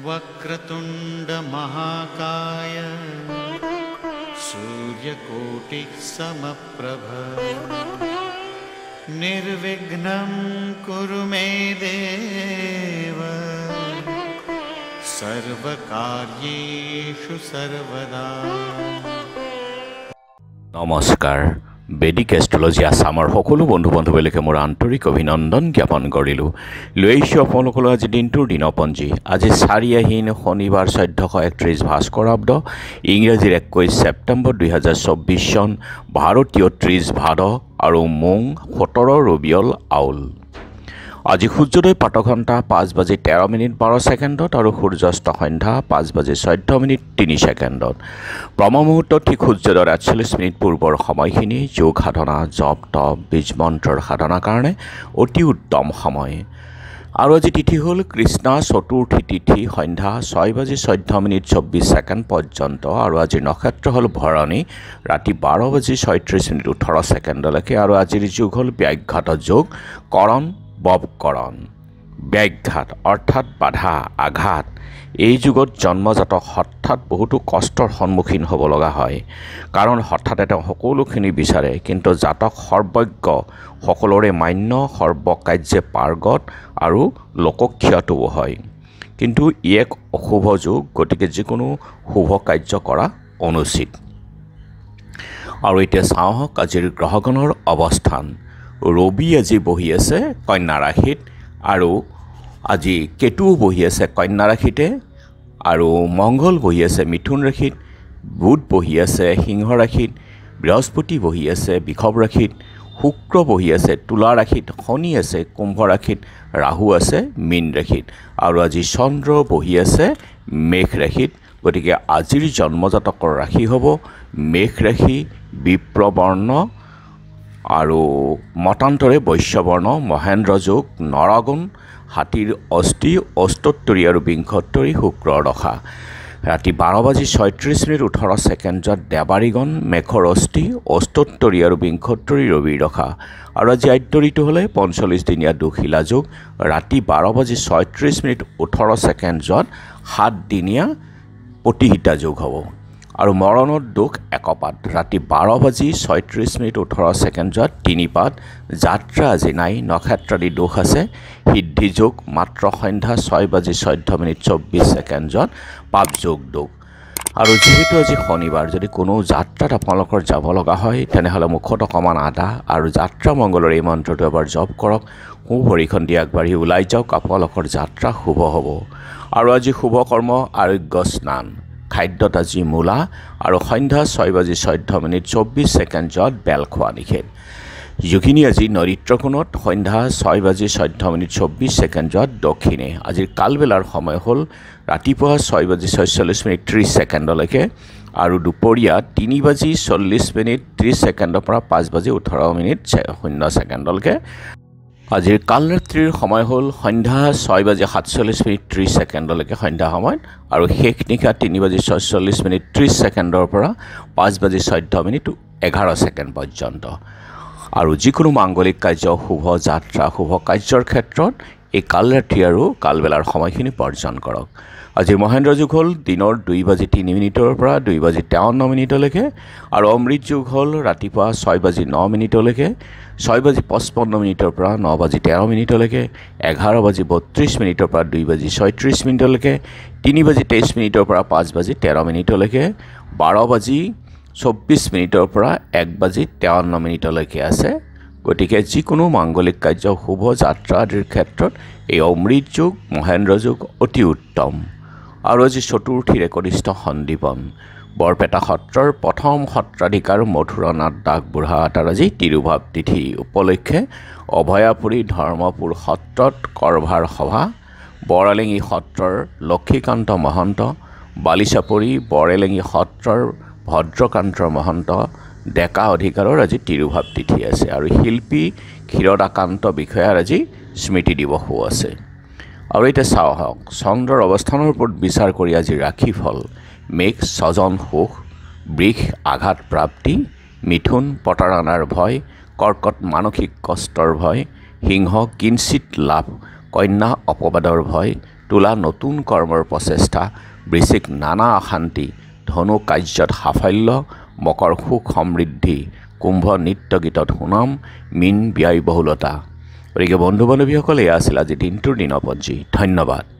वक्रतुंड महाकाय सूर्यकोटि समप्रभ निर्विघ्नं कुरु मे देव सर्वकार्येषु सर्वदा। नमस्कार। বেদিক এষ্ট্ৰলজি আসামৰ সকলো বন্ধু বান্ধৱীলৈকে মোৰ আন্তৰিক অভিনন্দন জ্ঞাপন কৰিলোঁ। লৈ আহিছোঁ আপোনালোকলৈ আজি দিনটোৰ দিনপঞ্জী। আজি 4 আহিন শনিবাৰ 1431 ভাস্কৰাব্দ, ইংৰাজীৰ 21 ছেপ্টেম্বৰ 2024 চন, ভাৰতীয় 30 ভাদ আৰু মোং 17 ৰবিয়ল আউল। আজি সূৰ্যোদয় প্ৰাতঃঘণ্টা 5:13:12 আৰু সূৰ্যাস্ত সন্ধ্যা 5:14:03। ব্ৰহ্মমুহূৰ্ত ঠিক সূৰ্যোদয়ৰ 48 মিনিট পূৰ্বৰ সময়খিনি যোগ সাধনা, জপ তপ, বীজ মন্ত্ৰৰ সাধনাৰ কাৰণে অতি উত্তম সময়। আৰু আজি তিথি হ'ল কৃষ্ণা চতুৰ্থী তিথি, সন্ধ্যা 6:14:24 পৰ্যন্ত। আৰু আজিৰ নক্ষত্ৰ হ'ল ভৰণী, ৰাতি 12:36:18 আৰু আজিৰ যুগ হ'ল ব্যাঘাত যোগ, কৰণ ববকৰণ। ব্যাঘাত অৰ্থাৎ বাধা, আঘাত। এই যুগত জন্মজাতক হঠাৎ বহুতো কষ্টৰ সন্মুখীন হ'ব লগা হয়, কাৰণ হঠাৎ তেওঁ সকলোখিনি বিচাৰে, কিন্তু জাতক সৰ্বজ্ঞ, সকলোৰে মান্য, সৰ্বকাৰ্যে পাৰ্গত আৰু লোকক্ষয়টোও হয়। কিন্তু ই এক অশুভ যুগ, গতিকে যিকোনো শুভ কাৰ্য কৰা অনুচিত। আৰু এতিয়া চাওক আজিৰ গ্ৰহগণৰ অৱস্থান। ৰবি আজি বহি আছে কন্যা ৰাশিত, আৰু আজি কেতুও বহি আছে কন্যা ৰাশিতে, আৰু মংগল বহি আছে মিথুন ৰাশিত, বুধ বহি আছে সিংহ ৰাশিত, বৃহস্পতি বহি আছে বৃষভ ৰাশিত, শুক্ৰ বহি আছে তুলা ৰাশিত, শনি আছে কুম্ভ ৰাশিত, ৰাহু আছে মীন ৰাশিত, আৰু আজি চন্দ্ৰ বহি আছে মেঘ ৰাশিত। গতিকে আজিৰ জন্মজাতকৰ ৰাশি হ'ব মেঘ ৰাশি, বিপ্ৰবৰ্ণ আৰু মতান্তৰে বৈশ্যবৰ্ণ, মহেন্দ্ৰ যোগ, নৰগুণ, হাতীৰ অস্থি, অষ্টোত্তৰী আৰু বিংশোত্তৰী শুক্ৰৰ দশা। ৰাতি 12:36:18 দেৱাৰীগণ, মেঘৰ অস্থি, অষ্টোত্তৰী আৰু বিংশোত্তৰী ৰবিৰ দশা। আৰু আজি আদ্য ঋতু হ'লে 45 দিনীয়া দুশিলা যোগ, ৰাতি 12:36:18 7 দিনীয়া প্ৰতিহিতা যোগ হ'ব। আৰু মৰণৰ দোষ একপাত, ৰাতি 12:36:18 3 পাত। যাত্ৰা আজি নাই, নক্ষত্ৰাদি দোষ আছে। সিদ্ধি যোগ মাত্ৰ সন্ধ্যা 6:14:24 পাপ যোগ দোষ। আৰু যিহেতু আজি শনিবাৰ, যদি কোনো যাত্ৰাত আপোনালোকৰ যাব লগা হয়, তেনেহ'লে মুখত অকণমান আদা আৰু যাত্ৰা মংগলৰ এই মন্ত্ৰটো এবাৰ জপ কৰক। সোঁ ভৰিখন দি আগবাঢ়ি ওলাই যাওক, আপোনালোকৰ যাত্ৰা শুভ হ'ব। আৰু আজি শুভ কৰ্ম আৰোগ্য স্নান। খাদ্যত আজি মূলা, আৰু সন্ধ্যা 6:14:24 বেল খোৱা নিষেধ। যোগিনী আজি নৰিত্ৰ কোণত, সন্ধ্যা 6:14:24 দক্ষিণে। আজিৰ কালবেলাৰ সময় হ'ল ৰাতিপুৱা 6:46:30 আৰু দুপৰীয়া 3:40:30 পৰা 5:18:0 আজিৰ কালৰাত্ৰিৰ সময় হ'ল সন্ধ্যা 6:47:30 সন্ধ্যা সময়ত, আৰু শেষ নিশা 3:46:30 পৰা 5:14:11 পৰ্যন্ত। আৰু যিকোনো মাংগলিক কাৰ্য, শুভ যাত্ৰা, শুভ কাৰ্যৰ ক্ষেত্ৰত এই কালৰাত্ৰি আৰু কালবেলাৰ সময়খিনি বৰ্জন কৰক। আজিৰ মহেন্দ্ৰ যুগ হ'ল দিনৰ 2:03 পৰা 2:53 আৰু অমৃত যুগ হ'ল ৰাতিপুৱা 6:09 6:55 পৰা 9:13 11:32 পৰা 2:36 3:23 পৰা 5:13 12:24 পৰা 1:53 আছে। গতিকে যিকোনো মাংগলিক কাৰ্য, শুভ যাত্ৰা আদিৰ ক্ষেত্ৰত এই অমৃত যুগ, মহেন্দ্ৰ যুগ অতি উত্তম। আৰু আজি চতুৰ্থীৰ একনিষ্ঠ সন্দীপন। বৰপেটা সত্ৰৰ প্ৰথম সত্ৰাধিকাৰ মধুৰনাথ দাস বুঢ়াৰ আজি তিৰুভাৱ তিথি উপলক্ষে অভয়াপুৰী ধৰ্মপুৰ সত্ৰত কৰভাৰ সভা, বৰালেঙি সত্ৰৰ লক্ষীকান্ত মহন্ত, বালিচাপৰি বৰেলেঙি সত্ৰৰ ভদ্ৰকান্ত মহন্ত ডেকা অধিকাৰৰ আজি তিৰুভাৱ তিথি আছে। আৰু শিল্পী ক্ষীৰদাকান্ত বিষয়াৰ আজি স্মৃতি দিৱসো আছে। আৰু এতিয়া চাওক চন্দ্ৰৰ অৱস্থানৰ ওপৰত বিচাৰ কৰি আজি ৰাশিফল। মেঘ স্বজন সুখ, বৃষ আঘাত প্ৰাপ্তি, মিথুন প্ৰতাৰণাৰ ভয়, কৰ্কট মানসিক কষ্টৰ ভয়, সিংহ কিঞ্চিত লাভ, কন্যা অপবাদৰ ভয়, তুলা নতুন কৰ্মৰ প্ৰচেষ্টা, বৃশ্চিক নানা অশান্তি, ধনু কাৰ্যত সাফল্য, মকৰ সুখ সমৃদ্ধি, কুম্ভ নৃত্য গীতত সুনাম, মীন ব্যয়বহুলতা। গতিকে বন্ধু বান্ধৱীসকল, এয়া আছিল আজি দিনটোৰ দিনপঞ্জী। ধন্যবাদ।